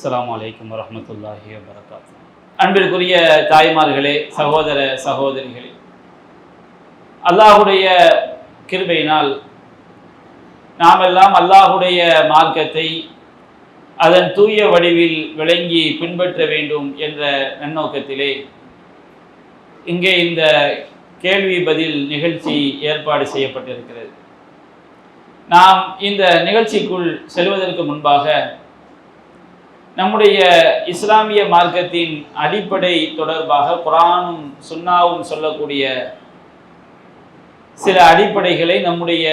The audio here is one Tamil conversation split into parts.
அஸ்ஸலாமு அலைக்கும் வரஹ்மத்துல்லாஹி வபரகாத்துஹு. அன்பிற்குரிய தாய்மார்களே, சகோதர சகோதரிகளே, அல்லாஹுடைய கிருபையினால் நாமெல்லாம் அல்லாஹுடைய மார்க்கத்தை அதன் தூய வடிவில் விளங்கி பின்பற்ற வேண்டும் என்ற நன்னோக்கத்திலே இங்கே இந்த கேள்வி பதில் நிகழ்ச்சி ஏற்பாடு செய்யப்பட்டிருக்கிறது. நாம் இந்த நிகழ்ச்சிக்குள் செல்வதற்கு முன்பாக நம்முடைய இஸ்லாமிய மார்க்கத்தின் அடிப்படை தொடர்பாக குர்ஆனும் சுன்னாவும் சொல்லக்கூடிய சில அடிப்படைகளை நம்முடைய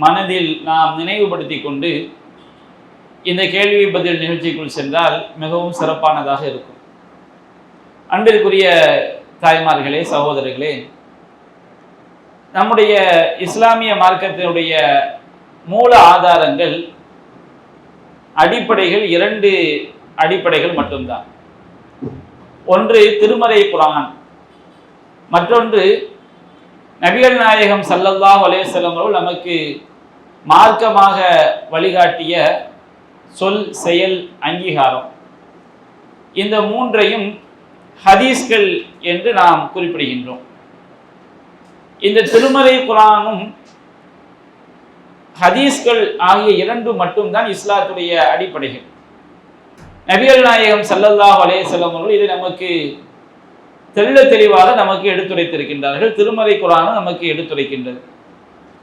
மனதில் நாம் நினைவுபடுத்தி கொண்டு இந்த கேள்வி பதில் நிகழ்ச்சிக்குள் சென்றால் மிகவும் சிறப்பானதாக இருக்கும். அன்பிற்குரிய தாய்மார்களே, சகோதரர்களே, நம்முடைய இஸ்லாமிய மார்க்கத்தினுடைய மூல ஆதாரங்கள் அடிப்படைகள் இரண்டு அடிப்படைகள் மட்டும்தான். ஒன்று திருமறை குர்ஆன், மற்றொன்று நபிகள் நாயகம் ஸல்லல்லாஹு அலைஹி வஸல்லம் அவர்கள் நமக்கு மார்க்கமாக வழிகாட்டிய சொல், செயல், அங்கீகாரம். இந்த மூன்றையும் ஹதீஸ்கள் என்று நாம் குறிப்பிடுகின்றோம். இந்த திருமறை குர்ஆனும் ஹதீஸ்கள் ஆகிய இரண்டு மட்டும்தான் இஸ்லாத்துடைய அடிப்படைகள். நபிகள் நாயகம் ஸல்லல்லாஹு அலைஹி வஸல்லம் அவர்கள் இதை நமக்கு தெளிவாக நமக்கு எடுத்துரைத்திருக்கின்றார்கள். திருமறை குர்ஆனும் நமக்கு எடுத்துரைக்கின்றது.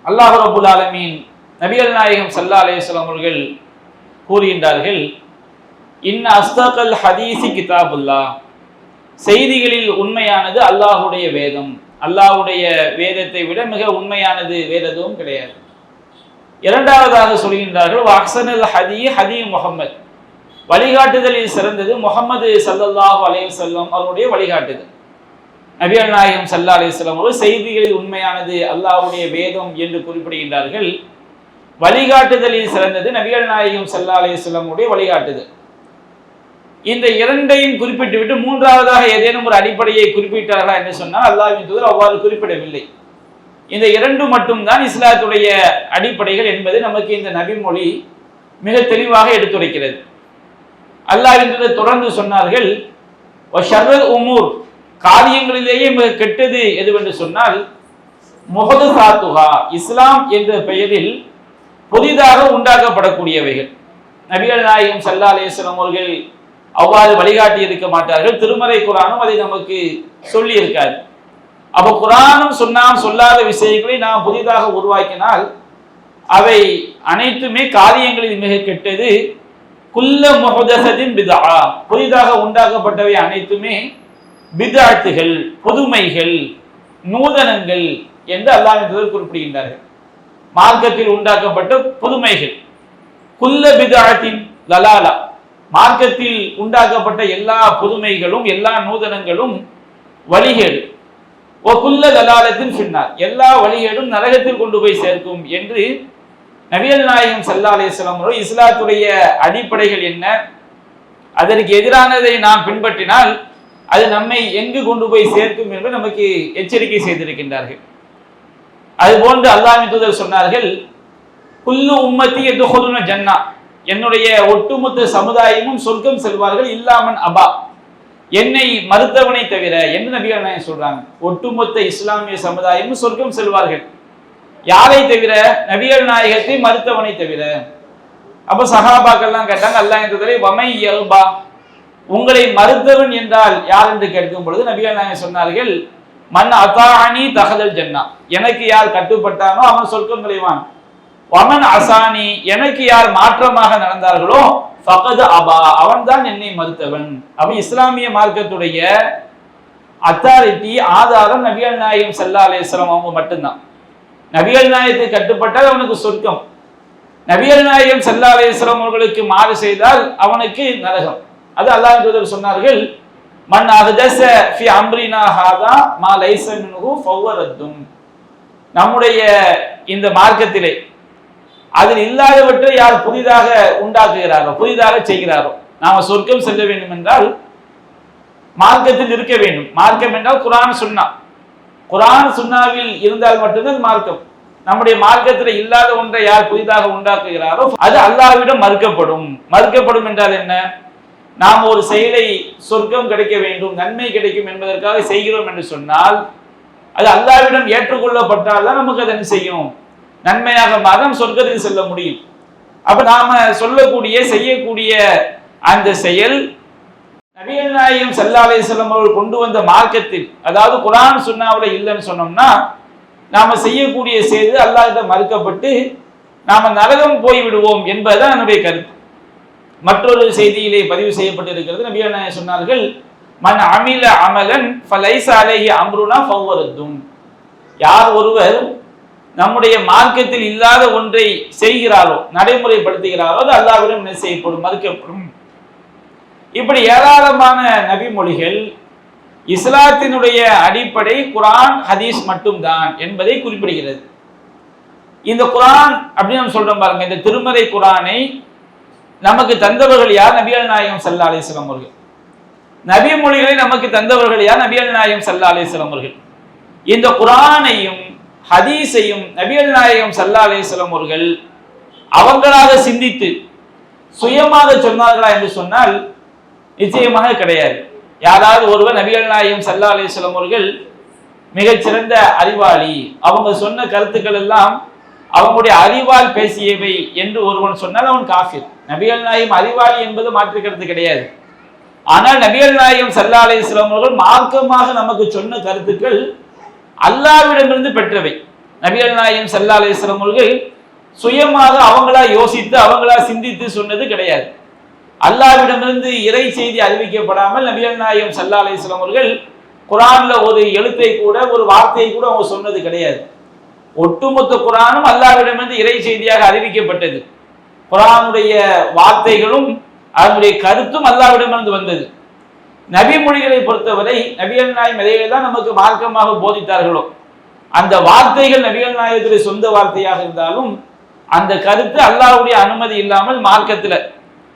அல்லாஹ் ரப்பல் ஆலமீன் நபிகள் நாயகம் ஸல்லல்லாஹு அலைஹி வஸல்லம் அவர்கள் கூறுகின்றார்கள், இன்ன அஸ்தகல் ஹதீஸி கிதாபுல்லாஹ், செய்திகளில் உண்மையானது அல்லாஹுடைய வேதம். அல்லாஹுடைய வேதத்தை விட மிக உண்மையானது வேறு எதுவும் கிடையாது. இரண்டாவதாக சொல்கின்றார்கள், வஹ்சனுல் ஹதீ ஹதீ முஹம்மத், வழிகாட்டுதலில் சிறந்தது முஹம்மது ஸல்லல்லாஹு அலைஹி வஸல்லம் அவருடைய வழிகாட்டுதல். நபிகள் நாயகம் ஸல்லல்லாஹு அலைஹி வஸல்லம் அவர்கள் செய்திகளில் உண்மையானது அல்லாஹ்வுடைய வேதம் என்று குறிப்பிடுகின்றார்கள். வழிகாட்டுதலில் சிறந்தது நபிகள் நாயகம் ஸல்லல்லாஹு அலைஹி வஸல்லம் உடைய வழிகாட்டுதல். இந்த இரண்டையும் குறிப்பிட்டு விட்டு மூன்றாவதாக ஏதேனும் ஒரு அடிப்படையை குறிப்பிட்டார்களா என்று சொன்னால் அல்லாஹ்வின் தூதர் அவ்வாறு குறிப்பிடவில்லை. இந்த இரண்டு மட்டும்தான் இஸ்லாத்துடைய அடிப்படைகள் என்பது நமக்கு இந்த நபிமொழி மிக தெளிவாக எடுத்துரைக்கிறது. அல்லாஹ்வின் தூதர் தொடர்ந்து சொன்னார்கள், வஷர்ருல் உமூர், காரியங்களிலேயே மிக கெட்டது எதுவென்று சொன்னால் முஹதஸாத்துஹா, இஸ்லாம் என்ற பெயரில் புதிதாக உண்டாக்கப்படக்கூடியவைகள். நபிகள் நாயகம் ஸல்லல்லாஹு அலைஹி வஸல்லம் அவர்கள் அவ்வாறு வழிகாட்டி இருக்க மாட்டார்கள். திருமறை குர்ஆனும் அதை நமக்கு சொல்லி இருக்காது. அப்போ குர்ஆனும் சுன்னாவும் சொல்லாத விஷயங்களை நாம் புதிதாக உருவாக்கினால் அவை அனைத்துமே காரியங்களில் மிக கெட்டது. குல்ல முஹதஸத்தின் பித்ஆ, புதிதாக உண்டாக்கப்பட்டவை அனைத்துமே பித்ஆத்துகள், புதுமைகள், நூதனங்கள் என்று அல்லாஹ்வின் தூதர் குறிப்பிடுகின்றார்கள். மார்க்கத்தில் உண்டாக்கப்பட்ட புதுமைகள். குல்ல பித்ஆத்தின் லலாலா, மார்க்கத்தில் உண்டாக்கப்பட்ட எல்லா புதுமைகளும் எல்லா நூதனங்களும் வழிகேடு. குல்ல லலாலத்தின் ஃபின்னார், எல்லா வழிகேடும் நரகத்தில் கொண்டு போய் சேர்க்கும் என்று நபிகள் நாயகம் ஸல்லல்லாஹு அலைஹி வஸல்லம் அவர்கள் இஸ்லாத்துடைய அடிப்படைகள் என்ன, அதற்கு எதிரானதை நாம் பின்பற்றினால் அது நம்மை எங்கு கொண்டு போய் சேர்க்கும் என்று நமக்கு எச்சரிக்கை செய்திருக்கின்றார்கள். அதுபோன்று அல்லாஹ்வின் தூதர் சொன்னார்கள், குல்லு உம்மத்தி யதுகுலுன ஜன்னா, என்னுடைய ஒட்டுமொத்த சமுதாயமும் சொர்க்கம் செல்வார்கள், இல்லாமன் அபா, என்னை மறுத்தவனை தவிர என்று நபிகள் நாயகம் சொல்றாங்க. ஒட்டுமொத்த இஸ்லாமிய சமுதாயமும் சொர்க்கம் செல்வார்கள், யாரை தவிர? நபிகள் நாயகத்தை மறுத்தவனை தவிர. அப்ப சஹாபாக்கள்லாம் கேட்டாங்க, அல்லாஹ்வின் தூதரை வமை யல்பா, உங்களை மறுத்தவன் என்றால் யார் என்று கேட்கும் பொழுது நபிகள் நாயகம் சொன்னார்கள், மன் அதாஅனி தஹலல் ஜன்னா, எனக்கு யார் கட்டுப்பட்டானோ அவன் சொர்க்கம் நுழைவான். வமன் அசானி, எனக்கு யார் மாற்றமாக நடந்தார்களோ ஃபகத் அபா, அவன் தான் என்னை மறுத்தவன். அப்ப இஸ்லாமிய மார்க்கத்துடைய அத்தாரிட்டி, ஆதாரம் நபிகள் நாயகம் ஸல்லல்லாஹு அலைஹி வஸல்லம் அவங்க மட்டும்தான். நபிகள் நாயகத்தை கட்டுப்பட்டால் அவனுக்கு சொர்க்கம். நபிகள் நாயகம் ஸல்லல்லாஹு அலைஹி வஸல்லம் அவர்களுக்கு மாறு செய்தால் அவனுக்கு நரகம். அது அல்லாஹ்வின் தூதர் சொன்னார்கள், மன் அஹ்தஸ ஃபி அம்ரினா ஹாதா மா லைஸ மின்ஹு ஃபஹுவ ரத்தும், நம்முடைய இந்த மார்க்கத்திலே அதில் இல்லாதவற்றை யார் புதிதாக உண்டாக்குகிறாரோ, புதிதாக செய்கிறாரோ, நாம சொர்க்கம் செல்ல வேண்டும் என்றால் மார்க்கத்தில் இருக்க வேண்டும். மார்க்கம் என்றால் குர்ஆன் சுன்னா, குர்ஆன் சுன்னாவில் இருந்தால் மட்டும்தான் மார்க்கம். நம்முடைய மார்க்கத்தில் இல்லாத ஒன்றை யார் புதிதாக உண்டாக்குகிறாரோ அது அல்லாஹ்விடம் மறுக்கப்படும். மறுக்கப்படும் என்றால் என்ன? நாம் ஒரு செயலை சொர்க்கம் கிடைக்க வேண்டும், நன்மை கிடைக்கும் என்பதற்காக செய்கிறோம் என்று சொன்னால் அது அல்லாஹ்விடம் ஏற்றுக்கொள்ளப்பட்டால் தான் நமக்கு அதை செய்யும் நன்மையாக மாதம் சொர்க்கத்துக்கு செல்ல முடியும். அப்ப நாம சொல்லக்கூடிய செய்யக்கூடிய அந்த செயல் நபிகள் நாயகம் ஸல்லல்லாஹு அலைஹி வஸல்லம் அவர்கள் கொண்டு வந்த மார்க்கத்தில், அதாவது குர்ஆன் சுன்னாவுல இல்லைன்னு சொன்னோம்னா நாம செய்யக்கூடிய செய்து அல்லாஹ்விடம் மறுக்கப்பட்டு நாம நரகம் போய் விடுவோம் என்பதுதான் என்னுடைய கருத்து. மற்றொரு செய்தியிலே பதிவு செய்யப்பட்டிருக்கிறது. நபிகள் நாயகம் சொன்னார்கள், மன் அமில அமலன் ஃபலைஸ அலைஹி அம்ருனா ஃபவரத்தும். யார் ஒருவர் நம்முடைய மார்க்கத்தில் இல்லாத ஒன்றை செய்கிறாரோ, நடைமுறைப்படுத்துகிறாரோ, அது அல்லாஹ்விடம் என்ன செய்யப்படும், மறுக்கப்படும். இப்படி ஏராளமான நபி மொழிகள் இஸ்லாத்தினுடைய அடிப்படை குர்ஆன் ஹதீஸ் மட்டும்தான் என்பதை குறிப்பிடுகிறது. இந்த குர்ஆன் அப்படின்னு நம்ம சொல்றோம் பாருங்க, இந்த திருமறை குர்ஆனை நமக்கு தந்தவர்கள் யார்? நபிகள் நாயகம் ஸல்லல்லாஹு அலைஹி வஸல்லம் அவர்கள். நபி மொழிகளை நமக்கு தந்தவர்கள் யார்? நபிகள் நாயகம் ஸல்லல்லாஹு அலைஹி வஸல்லம் அவர்கள். இந்த குர்ஆனையும் ஹதீஸையும் நபிகள் நாயகம் ஸல்லல்லாஹு அலைஹி வஸல்லம் அவர்கள் அவங்களாக சிந்தித்து சுயமாக சொன்னார்களா என்று சொன்னால் நிச்சயமாக கிடையாது. யாராவது ஒருவர் நபிகள் நாயகம் ஸல்லல்லாஹு அலைஹி வஸல்லம் அவர்கள் மிகச்சிறந்த அறிவாளி, அவங்க சொன்ன கருத்துக்கள் எல்லாம் அவங்களுடைய அறிவால் பேசியவை என்று ஒருவன் சொன்னால் அவன் காஃபிர். நபிகள் நாயகம் அறிவாளி என்பது மாற்று கருத்து கிடையாது. ஆனால் நபிகள் நாயகம் ஸல்லல்லாஹு அலைஹி வஸல்லம் அவர்கள் மார்க்கமாக நமக்கு சொன்ன கருத்துக்கள் அல்லாஹ்விடமிருந்து பெற்றவை. நபிகள் நாயகம் ஸல்லல்லாஹு அலைஹி வஸல்லம் அவர்கள் சுயமாக அவங்களா யோசித்து அவங்களா சிந்தித்து சொன்னது கிடையாது. அல்லாஹ்விடமிருந்து இறை செய்தி அறிவிக்கப்படாமல் நபிகள் நாயகம் ஸல்லல்லாஹு அலைஹி வஸல்லம் அவர்கள் குர்ஆன்ல ஒரு எழுத்தை கூட ஒரு வார்த்தையை கூட அவங்க சொன்னது கிடையாது. ஒட்டுமொத்த குர்ஆனும் அல்லாஹ்விடமிருந்து இறை செய்தியாக அறிவிக்கப்பட்டது. குர்ஆனுடைய வார்த்தைகளும் அதனுடைய கருத்தும் அல்லாஹ்விடமிருந்து வந்தது. நபி மொழிகளை பொறுத்தவரை நபிகள் நாயகம் எதையெல்லாம் நமக்கு மார்க்கமாக போதித்தார்களோ அந்த வார்த்தைகள் நபிகள் நாயகத்துடைய சொந்த வார்த்தையாக இருந்தாலும் அந்த கருத்து அல்லாஹ்வுடைய அனுமதி இல்லாமல் மார்க்கத்தில்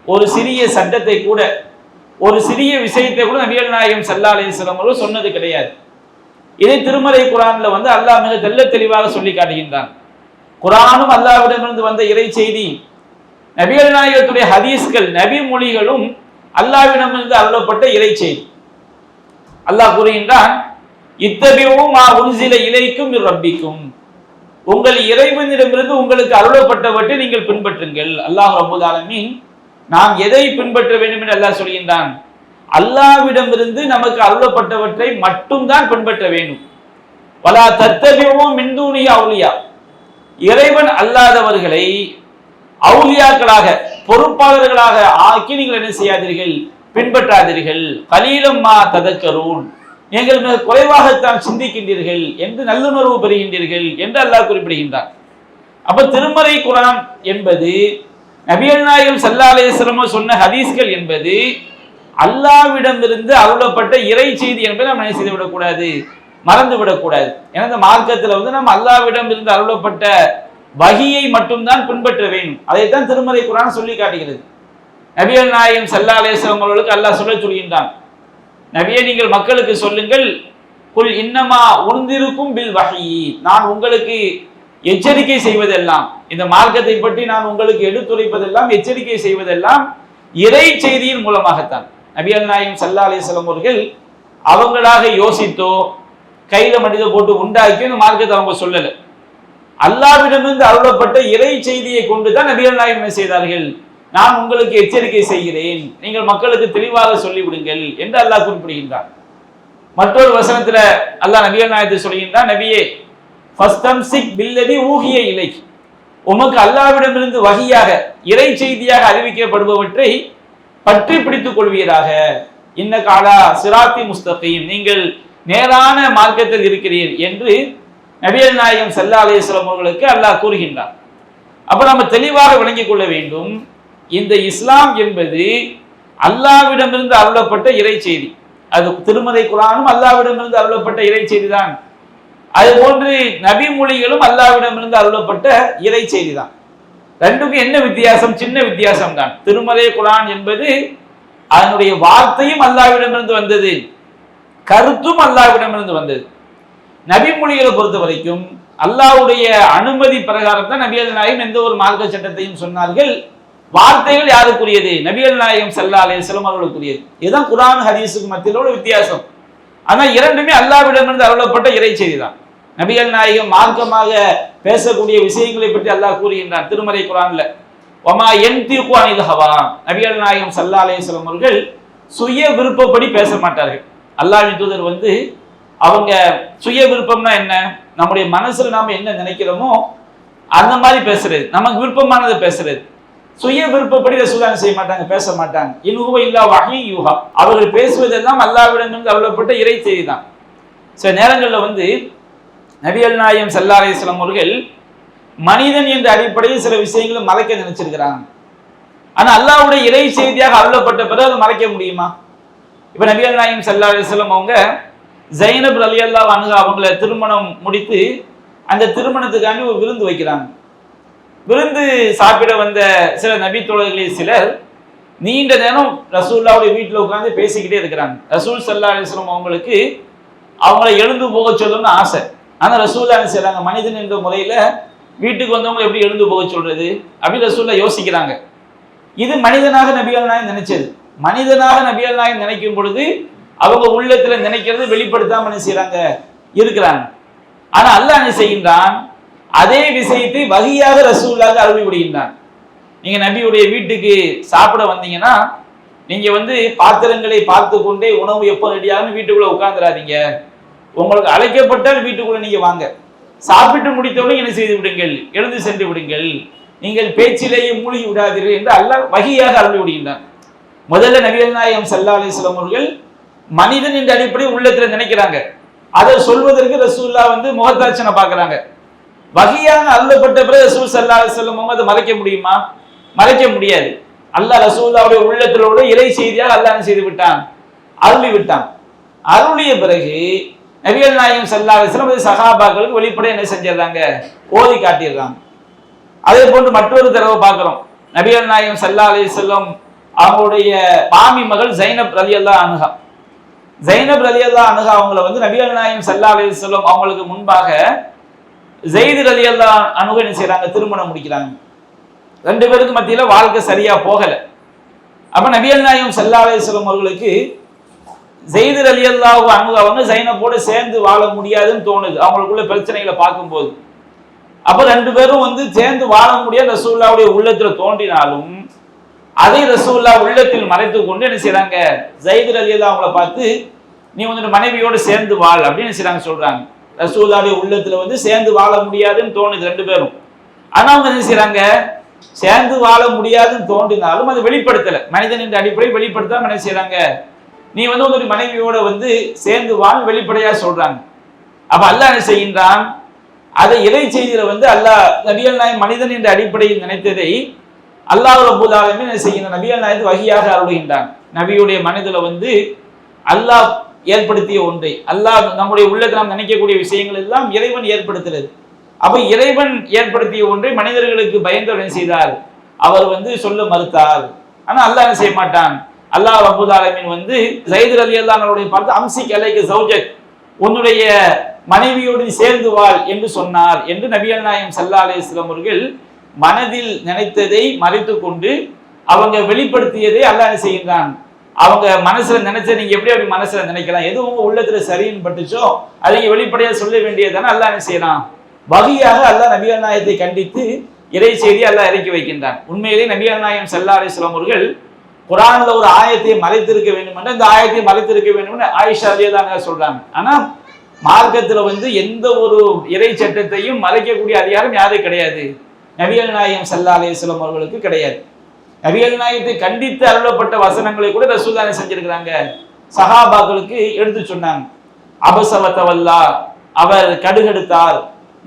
ஒரு சிறிய சட்டத்தை கூட ஒரு சிறிய விஷயத்தை கூட நபிகள் நாயகம் ஸல்லல்லாஹு அலைஹி வஸல்லம் அவர்கள் சொன்னது கிடையாது. இதை திருமறை குர்ஆன்ல அல்லாஹ் மிக தெளிவாக சொல்லி காட்டுகின்றான். குர்ஆனும் அல்லாஹ்விடமிருந்து வந்த இறை செய்தி, நபிகள் நாயகத்துடைய ஹதீஸ்கள் நபி மொழிகளும் அல்லாஹ்விடமிருந்து அருளப்பட்ட இறை செய்தி. அல்லாஹ் கூறுகின்றான், இத்தபிஉ மா உன்ஸில இலைக்கும் மிர் ரப்பிக்கும். உங்கள் இறைவனிடமிருந்து உங்களுக்கு அருளப்பட்டவற்றை நீங்கள் பின்பற்றுங்கள். அல்லாஹ் ரப்பல் ஆலமீன் நாம் எதை பின்பற்ற வேண்டும் என்று அல்லாஹ் சொல்கின்றான்? அல்லாஹ்விடமிருந்து நமக்கு அருளப்பட்டவற்றை மட்டும்தான் பின்பற்ற வேண்டும். வலா தத்தபிஉ மின் தூனி அவுலியா. இறைவன் அல்லாதவர்களை அவுலியாக்களாக பொறுப்பாளர்களாக ஆக்கி நீங்கள் என்ன செய்யாதீர்கள், பின்பற்றாதீர்கள். கலீலம் மா ததக்கரூன். நீங்கள் மிக குறைவாகத்தான் சிந்திக்கின்றீர்கள் என்று நல்லுணர்வு பெறுகின்றீர்கள் என்று அல்லாஹ் குறிப்பிடுகின்றார். அப்ப திருமறை குர்ஆன் என்பது நபிகள் நாயகம் ஸல்லல்லாஹு அலைஹி வஸல்லம் சொன்ன ஹதீஸ்கள் என்பது அல்லாஹ்விடமிருந்து அருளப்பட்ட இறை செய்தி என்பதை நாம் என்ன செய்து விடக்கூடாது, மறந்து விடக்கூடாது. ஏன்னா இந்த மார்க்கத்தில் நம்ம அல்லாஹ்விடமிருந்து அருளப்பட்ட வஹியை மட்டும்தான் பின்பற்ற வேண்டும். அதைத்தான் திருமறை குர்ஆன் சொல்லி காட்டுகிறது. நபிகள் நாயகம் ஸல்லல்லாஹு அலைஹி வஸல்லம் அவர்களுக்கு அல்லாஹ் சொல்லியிருந்தான், நபியே நீங்கள் மக்களுக்கு சொல்லுங்கள், குல் இன்னமா உன்திருக்கும் பில் வஹி. நான் உங்களுக்கு எச்சரிக்கை செய்வதெல்லாம், இந்த மார்க்கத்தை பற்றி நான் உங்களுக்கு எடுத்துரைப்பதெல்லாம் எச்சரிக்கை செய்வதெல்லாம் இறை செய்தியின் மூலமாகத்தான். நபிகள் நாயகம் ஸல்லல்லாஹு அலைஹி வஸல்லம் அவர்கள் அவங்களாக யோசித்தோ கையில மனித போட்டு உண்டாக்கி இந்த மார்க்கத்தை அவங்க சொல்லல. அல்லாஹ்விடமிருந்து அருளப்பட்ட இறை செய்தியை கொண்டுதான் நபிகள் நாயகம் என்ன செய்தார்கள், நான் உங்களுக்கு எச்சரிக்கை செய்கிறேன், நீங்கள் மக்களுக்கு தெளிவாக சொல்லிவிடுங்கள் என்று அல்லாஹ் குறிப்பிடுகின்றார். மற்றொரு வசனத்துல அல்லாஹ் நபிகள் நாயகத்தை சொல்கின்றான், நபியே ஃபஸ்தம்சிக் பில்லதி ஊஹிய இலைக். உமக்கு அல்லாஹ்விடமிருந்து வஹியாக இறை செய்தியாக அறிவிக்கப்படுபவற்றை பற்றி பிடித்துக் கொள்வீராக. இன்னக அலா சிராத்தி முஸ்தகீம். நீங்கள் நேரான மார்க்கத்தில் இருக்கிறீர் என்று நபிகள் நாயகம் ஸல்லல்லாஹு அலைஹி வஸல்லம் அவர்களுக்கு அல்லாஹ் கூறுகின்றார். அப்ப நம்ம தெளிவாக விளங்கிக் கொள்ள வேண்டும், இந்த இஸ்லாம் என்பது அல்லாஹ்விடமிருந்து அருளப்பட்ட இறை செய்தி. அது திருமறை குர்ஆனும் அல்லாஹ்விடமிருந்து அருளப்பட்ட இறை செய்தி தான். அது போன்று நபி மொழிகளும் அல்லாஹ்விடமிருந்து அருளப்பட்ட இறை செய்தி தான். ரெண்டுக்கும் என்ன வித்தியாசம்? சின்ன வித்தியாசம் தான். திருமறை குர்ஆன் என்பது அதனுடைய வார்த்தையும் அல்லாஹ்விடமிருந்து வந்தது, கருத்தும் அல்லாஹ்விடமிருந்து வந்தது. நபி மொழிகளை பொறுத்த வரைக்கும் அல்லாஹ்வுடைய அனுமதி பிரகாரம் தான் நபிகள் நாயகம் எந்த ஒரு மார்க்க சட்டத்தையும் சொன்னார்கள். வார்த்தைகள் யாருக்குரியது? நபிகள் நாயகம் ஸல்லல்லாஹு அலைஹி வஸல்லம் அவர்களுக்குரியது. இதுதான் குர்ஆன் ஹதீஸுக்கு மத்தியில் உள்ள வித்தியாசம். ஆனா இரண்டுமே அல்லாஹ்விடமிருந்து அருளப்பட்ட இறை செய்தி தான். நபிகள் நாயகம் மார்க்கமாக பேசக்கூடிய விஷயங்களை பற்றி அல்லாஹ் கூறுகின்றான் திருமறை குர்ஆன்ல, வமா யன்திகு அனில் ஹவா. நபிகள் நாயகம் ஸல்லல்லாஹு அலைஹி வஸல்லம் அவர்கள் சுய விருப்பப்படி பேச மாட்டார்கள். அல்லாஹ்வின் தூதர் அவங்க சுய விருப்பம்னா என்ன? நம்முடைய மனசுல நாம என்ன நினைக்கிறோமோ அந்த மாதிரி பேசுறது, நமக்கு விருப்பமானதை பேசுறது. சுய விருப்பப்படி ரசூலுல்லாஹ் செய்ய மாட்டாங்க, பேச மாட்டாங்க. இன்ஹுவ இல்லா வஹீ யூஹா. அவர்கள் பேசுவதெல்லாம் அல்லாஹ்விடமிருந்து அருளப்பட்ட இறை செய்தி தான். சில நேரங்களில் நபிகள் நாயகம் ஸல்லல்லாஹு அலைஹி வஸல்லம் அவர்கள் மனிதன் என்ற அடிப்படையில் சில விஷயங்களை மறைக்க நினைச்சிருக்கிறாங்க. ஆனா அல்லாஹ்வுடைய இறை செய்தியாக அருளப்பட்ட பிறகு அதை மறைக்க முடியுமா? இப்ப நபிகள் நாயகம் ஸல்லல்லாஹு அலைஹி வஸல்லம் அவங்க ஜைனப் ரலியல்லாஹு அன்ஹா அவங்கள திருமணம் முடித்து அந்த திருமணத்துக்காண்டி ஒரு விருந்து வைக்கிறாங்க. விருந்து சாப்பிட வந்த சில நபி தோழர்களில் சிலர் நீண்ட நேரம் ரசூலுல்லாஹ்வுடைய வீட்டில் உட்கார்ந்து பேசிக்கிட்டே இருக்கிறாங்க. ரசூல் ஸல்லல்லாஹு அலைஹி வஸல்லம் அவங்களுக்கு அவங்கள எழுந்து போக சொல்லணும்னு ஆசை. ஆனா ரசூலுல்லாஹ் என்ன செய்றாங்க? மனிதன் என்ற முறையில வீட்டுக்கு வந்தவங்க எப்படி எழுந்து போக சொல்றது அப்படின்னு ரசூலுல்லாஹ் யோசிக்கிறாங்க. இது மனிதனாக நபிகள் நாயகம் நினைச்சது. மனிதனாக நபிகள் நாயகம் நினைக்கும் பொழுது அவங்க உள்ளத்துல நினைக்கிறது வெளிப்படுத்தாம என்ன செய்றாங்க? இருக்கிறாங்க. ஆனா அல்லாஹ் என்ன செய்கின்றான்? அதே விஷயத்தை வஹியாக ரசூலுல்லாஹ் அருளி விடுகின்றான். நீங்க நபியுடைய வீட்டுக்கு சாப்பிட வந்தீங்கன்னா நீங்க பாத்திரங்களை பார்த்து கொண்டே உணவு எப்போ ரெடியாகுன்னு வீட்டுக்குள்ள உட்கார்ந்துடாதீங்க. உங்களுக்கு அழைக்கப்பட்டால் வீட்டுக்குள்ள நீங்க வாங்க. சாப்பிட்டு முடித்தவுடன் என்ன செய்து விடுங்கள்? எழுந்து சென்று விடுங்கள். நீங்கள் பேச்சிலேயே மூழ்கி விடாதீர்கள் என்று அல்லாஹ் வஹியாக அருளி விடுகின்றான். முதல்ல நபிகள் நாயகம் ஸல்லல்லாஹு அலைஹி வஸல்லம் அவர்கள் மனிதன் என்ற அடிப்படையில் உள்ளத்துல நினைக்கிறாங்க. அதை சொல்வதற்கு ரசூலுல்லாஹ் முகத்தாட்சனை பார்க்கறாங்க. வஹியாக அருளப்பட்ட பிறகு ரசூல் ஸல்லல்லாஹு அலைஹி வஸல்லம் அதை மறைக்க முடியுமா? மறைக்க முடியாது. அல்லாஹ் ரசூலுல்லாஹ்வுடைய உள்ளத்தில் உள்ள இறை செய்தியாக அல்லாஹ் என்ன செய்து விட்டான்? அருளி விட்டான். அருளிய பிறகு நபிகள் நாயகம் ஸல்லல்லாஹு அலைஹி வஸல்லம் சஹாபாக்களுக்கு வெளிப்படையா என்ன செஞ்சிடறாங்க? ஓதி காட்டிடுறாங்க. அதே போன்று மற்றொரு தடவை பார்க்கிறோம். நபிகள் நாயகம் ஸல்லல்லாஹு அலைஹி வஸல்லம் அவங்களுடைய மாமி மகள் ஜைனப் ரலியல்லாஹு அன்ஹா, ஜைனப் ரலியல்லாஹு அன்ஹா அவங்களை நபிகள் நாயகம் ஸல்லல்லாஹு அலைஹி வஸல்லம் அவங்களுக்கு முன்பாக ஸைத் ரலியல்லாஹு அன்ஹு என்ன செய்றாங்க? திருமணம் முடிக்கிறாங்க. ரெண்டு பேருக்கு மத்தியில வாழ்க்கை சரியா போகல. அப்ப நபிகள் நாயகம் ஸல்லல்லாஹு அலைஹி வஸல்லம் அவர்களுக்கு ஸைத் ரலியல்லாஹு அன்ஹு அவங்க ஜைனப்போட சேர்ந்து வாழ முடியாதுன்னு தோணுது அவங்களுக்குள்ள பிரச்சனைகளை பார்க்கும்போது. அப்ப ரெண்டு பேரும் சேர்ந்து வாழ முடியாத ரசூலுல்லாஹ்வுடைய உள்ளத்துல தோன்றினாலும் அதை ரசூலுல்லாஹ் உள்ளத்தில் மறைத்து கொண்டு என்ன செய்றாங்க? ஸைத் ரலியல்லாஹு அவங்கள பார்த்து நீ மனைவியோட சேர்ந்து வாழ் அப்படின்னு செய்றாங்க, சொல்றாங்க. ரசூலுல்லாஹ்வுடைய உள்ளத்துல சேர்ந்து வாழ முடியாதுன்னு தோணுது ரெண்டு பேரும். ஆனா அவங்க என்ன செய்றாங்க? சேர்ந்து வாழ முடியாதுன்னு தோன்றினாலும் அதை வெளிப்படுத்தல. மனிதன் என்ற அடிப்படையில் வெளிப்படுத்தாம என்ன செய்றாங்க? நீ ஒரு மனைவியோட சேர்ந்து வாழ் வெளிப்படையா சொல்றாங்க. அப்ப அல்லாஹ் என்ன செய்கின்றான்? அதை இறை செய்தியில அல்லாஹ் நபிகள் நாயகம் மனிதன் என்ற அடிப்படையில் நினைத்ததை அல்லாஹ் ரப்பல் ஆலமீன் என்ன செய்கின்றான்? நபிகள் நாயகம் வஹியாக அருளுகின்றான். நபியுடைய மனதில அல்லாஹ் ஏற்படுத்திய ஒன்றை, அல்லாஹ் நம்முடைய உள்ளத்தில் நாம் நினைக்கக்கூடிய விஷயங்கள் எல்லாம் இறைவன் ஏற்படுத்துறது. அப்ப இறைவன் ஏற்படுத்திய ஒன்றை மனிதர்களுக்கு பயந்தவர் என்ன செய்தார்? அவர் சொல்ல மறுத்தார். ஆனா அல்லாஹ் என்ன செய்ய மாட்டான்? அல்லாஹ் ரப்பல் ஆலமீன் ஸைத் ரலியல்லாஹு அன்ஹுவை பார்த்து அம்சிக் அலைக ஸௌஜக், உன்னுடைய மனைவியோடு சேர்ந்து வாழ் என்று சொன்னார் என்று நபிகள் நாயகம் ஸல்லல்லாஹு அலைஹி வஸல்லம் அவர்கள் மனதில் நினைத்ததை மறைத்து கொண்டு அவங்க வெளிப்படுத்தியதை அல்லாஹ் என்ன செய்கின்றான்? அவங்க மனசுல நினைச்ச நீங்க எப்படி அப்படி மனசுல நினைக்கலாம், எது உங்க உள்ளத்துல சரின்னு பட்டுச்சோ அதை நீங்க வெளிப்படையா சொல்ல வேண்டியதானே அல்லாஹ் என்ன செய்யலாம்? வகையாக அல்லாஹ் நபிகள் நாயகத்தை கண்டித்து இறை செய்தி அல்லாஹ் இறக்கி வைக்கின்றான். உண்மையிலே நபிகள் நாயகம் ஸல்லல்லாஹு அலைஹி வஸல்லம் அவர்கள் குர்ஆன்ல ஒரு ஆயத்தை மறைத்திருக்க வேண்டும் என்று இந்த ஆயத்தை மறைத்திருக்க வேண்டும் என்று ஆயிஷா ரலியல்லாஹு அன்ஹா சொல்றாங்க. ஆனா மார்க்கத்துல எந்த ஒரு இறை சட்டத்தையும் மறைக்கக்கூடிய அதிகாரம் யாரும் கிடையாது. நபிகள் நாயகம் ஸல்லல்லாஹு அலைஹி வஸல்லம் அவர்களுக்கு கிடையாது. நபிகள் நாயகத்தை கண்டித்து அருளப்பட்ட வசனங்களை கூட ரசூலுல்லாஹ் செஞ்சிருக்கிறாங்க. சஹாபாக்களுக்கு எடுத்து சொன்னாங்க. அபஸவத்தவல்லா, அவர் கடுகெடுத்தார்,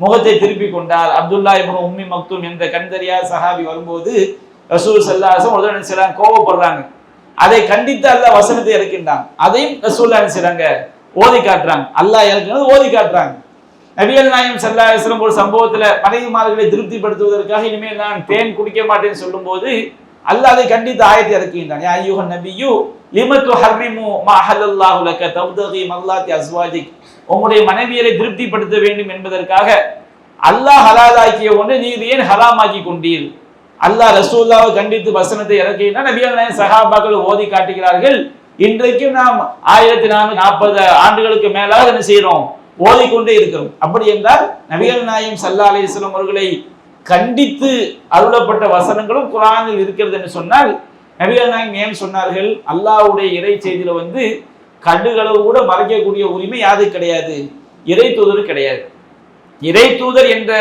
முகத்தை திருப்பி கொண்டார். அப்துல்லா இப்னு உம்மி மக்தூம் என்ற கண்தரியா சஹாபி வரும்போது ரசூல் ஸல்லல்லாஹு அலைஹி வஸல்லம் என்ன செய்றாங்க? கோபப்படுறாங்க. அதை கண்டித்து அல்லாஹ் வசனத்தை இறக்கின்றான். அதையும் ரசூலுல்லாஹ் என்ன செய்றாங்க? ஓதி காட்டுறாங்க. அல்லாஹ் இறக்குனது ஓதி காட்டுறாங்க. நபிகள் நாயகம் ஸல்லல்லாஹு அலைஹி வஸல்லம் ஒரு சம்பவத்துல மனைவிமார்களை திருப்திப்படுத்துவதற்காக இனிமேல் நான் தேன் குடிக்க மாட்டேன்னு சொல்லும்போது அல்லாஹ் அதை கண்டித்து ஆயத்தை இறக்கின்றான். யா அய்யுஹன் நபியு லிம துஹர்ரிமு மா அஹல்லல்லாஹு லக தப்தகி மல்லாத்தி அஸ்வாஜிக், உங்களுடைய மனைவியரை திருப்திப்படுத்த வேண்டும் என்பதற்காக அல்லாஹ் ஹலாலாக்கிய ஒன்றை நீர் ஏன் ஹராமாக்கி கொண்டீர்? அல்லாஹ் ரசூலுல்லாஹ்வை கண்டித்து வசனத்தை இறக்கினா நபிகள் நாயகம் சஹாபாக்கள் ஓதி காட்டுகிறார்கள். இன்றைக்கும் நாம் 1440 ஆண்டுகளுக்கு மேலாக என்ன செய்யறோம், ஓதிக்கொண்டே இருக்கிறோம். அப்படி என்றால் நபிகள் நாயகம் ஸல்லல்லாஹு அலைஹி வஸல்லம் அவர்களை கண்டித்து அருளப்பட்ட வசனங்களும் குர்ஆனில் இருக்கிறது என்று சொன்னால், நபிகள் நாயகம் ஏன் சொன்னார்கள், அல்லாஹ்வுடைய இறை செய்தியில கடுகளவு கூட மறைக்கக்கூடிய உரிமை யாருக்கு கிடையாது, இறை தூதர் கிடையாது. இறை தூதர் என்ற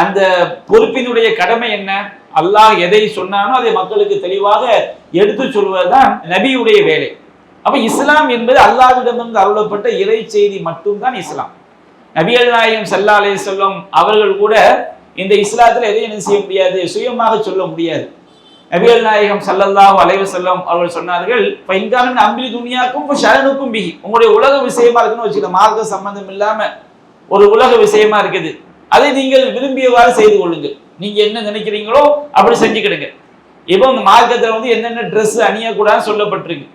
அந்த பொறுப்பினுடைய கடமை என்ன, அல்லாஹ் எதை சொன்னானோ அதை மக்களுக்கு தெளிவாக எடுத்து சொல்வதுதான் நபியுடைய வேலை. அப்ப இஸ்லாம் என்பது அல்லாஹ்விடமிருந்து அருளப்பட்ட இறை செய்தி மட்டும்தான் இஸ்லாம். நபிகள் நாயகம் ஸல்லல்லாஹு அலைஹி வஸல்லம் அவர்கள் கூட இந்த இஸ்லாத்துல எதையும் என்ன செய்ய முடியாது, சுயமாக சொல்ல முடியாது. நபிகள் நாயகம் ஸல்லல்லாஹு அலைஹி வஸல்லம் அவர்கள் சொன்னார்கள், ஃபைன்கான அம்ரி துனியாக்கும் ஷரனுக்கும் பிஹி, உங்களுடைய உலக விஷயமா இருக்குன்னு வச்சுக்கலாம், மார்க்க சம்பந்தம் இல்லாம ஒரு உலக விஷயமா இருக்குது, அதை நீங்கள் விரும்பியவாறு செய்து கொள்ளுங்கள், நீங்க என்ன நினைக்கிறீங்களோ அப்படி செஞ்சுக்கிடுங்க. இப்போ இந்த மார்க்கத்துல என்னென்ன ட்ரெஸ் அணியக்கூடாதுன்னு சொல்லப்பட்டிருக்கு,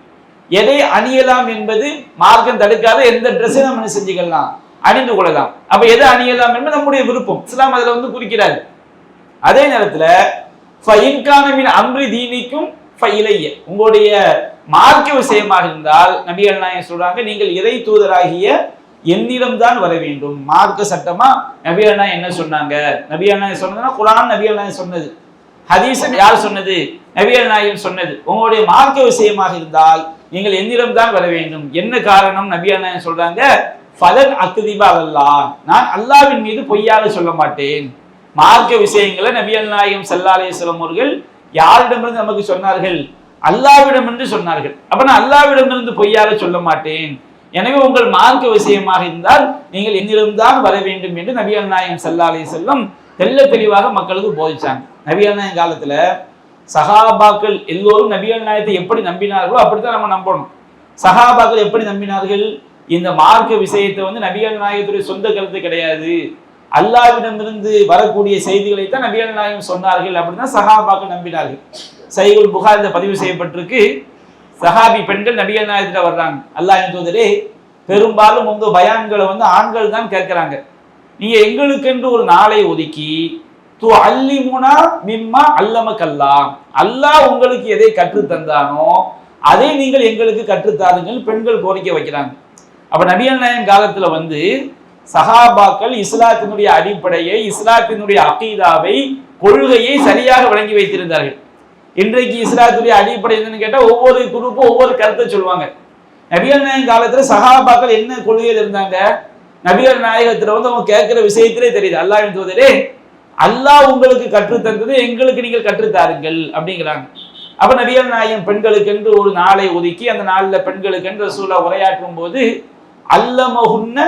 எதை அணியலாம் என்பது மார்க்கம் தடுக்காத எந்த ட்ரெஸ்ஸை நம்ம என்ன செஞ்சுக்கலாம், அணிந்து கொள்ளலாம். அப்ப எதை அணியலாம் என்பது நம்முடைய விருப்பம், இஸ்லாம் அதுல குறிக்கிறாரு. அதே நேரத்துல அம்ரி தீனிக்கும் உங்களுடைய மார்க்க விஷயமாக இருந்தால் நபிகள் நாயகம் சொல்றாங்க, நீங்கள் இறை தூதராகிய என்னிடம் தான் வர வேண்டும். மார்க்க சட்டமா நபிகள் நாயகம் என்ன சொன்னாங்க, நபிகள் நாயகம் சொன்னதுன்னா குர்ஆன் நபிகள் நாயகம் சொன்னது, ஹதீஸ் யார் சொன்னது, நபிகள் நாயகம் சொன்னது. உங்களுடைய மார்க்க விஷயமாக இருந்தால் நீங்கள் என்னிடம் தான் வர வேண்டும். என்ன காரணம், நபிகள் நாயகம் சொல்றாங்க, ஃபலன் அக்திபா அல்லாஹ், நான் அல்லாஹ்வின் மீது பொய்யாக சொல்ல மாட்டேன். மார்க்க விஷயங்களை நபிகள் நாயகம் ஸல்லல்லாஹு அலைஹி வஸல்லம் அவர்கள் யாரிடமிருந்து நமக்கு சொன்னார்கள், அல்லாஹ்விடமிருந்து சொன்னார்கள். அப்ப நான் அல்லாஹ்விடமிருந்து பொய்யாக சொல்ல மாட்டேன், எனவே உங்கள் மார்க்க விஷயமாக இருந்தால் நீங்கள் என்னிடம்தான் வர வேண்டும் என்று நபிகள் நாயகம் ஸல்லல்லாஹு அலைஹி வஸல்லம் தெள்ள தெளிவாக மக்களுக்கு போதிச்சாங்க. நபிகள் நாயகம் காலத்துல சஹாபாக்கள் எல்லோரும் நபிகள் நாயகத்தை எப்படி நம்பினார்களோ அப்படித்தான் நம்ம நம்பணும். சஹாபாக்கள் எப்படி நம்பினார்கள், இந்த மார்க்க விஷயத்தை நபிகள் நாயகத்துடைய சொந்த கருத்து கிடையாது, அல்லாஹ்விடமிருந்து வரக்கூடிய செய்திகளை தான் நபிகள் நாயகம் சொன்னார்கள், அப்படிதான் சஹாபாக்கள் நம்பினார்கள். சஹீஹுல் புகாரில பதிவு செய்யப்பட்டிருக்கு, சஹாபி பெண்கள் நபிகள் நாயகத்துல வர்றாங்க, அல்லாஹ்வின் தூதரே பெரும்பாலும் உங்க பயான்களை ஆண்கள் தான் கேட்கிறாங்க, நீங்க எங்களுக்கென்று ஒரு நாளை ஒதுக்கி து அல்லிமுனா மிம்மா அல்லமக்கல்லாஹ், அல்லாஹ் உங்களுக்கு எதை கற்று தந்தானோ அதை நீங்கள் எங்களுக்கு கற்றுத்தாருங்கள் பெண்கள் கோரிக்கை வைக்கிறாங்க. அப்ப நபிகள் நாயகம் காலத்துல சஹாபாக்கள் இஸ்லாத்தினுடைய அடிப்படையை, இஸ்லாத்தினுடைய அகீதாவை, கொள்கையை சரியாக வழங்கி வைத்திருந்தார்கள். இன்றைக்கு இஸ்லாத்துடைய அடிப்படை என்னன்னு கேட்டா ஒவ்வொரு குரூப்பும் ஒவ்வொரு கருத்தை சொல்லுவாங்க. நபிகள் நாயகம் காலத்துல சஹாபாக்கள் என்ன கொள்கையில் இருந்தாங்க, நபிகள் நாயகத்துல அவங்க கேட்கிற விஷயத்திலே தெரியுது, அல்லாஹ்வின் தூதரே அல்லாஹ் உங்களுக்கு கற்றுத்தந்தது எங்களுக்கு நீங்கள் கற்றுத்தாருங்கள் அப்படிங்கிறாங்க. அப்ப நபிகள் நாயகம் பெண்களுக்கு என்று ஒரு நாளை ஒதுக்கி அந்த நாளில் பெண்களுக்கு என்று ரசூலுல்லாஹ் உரையாற்றும் போது அல்லமஹுன்ன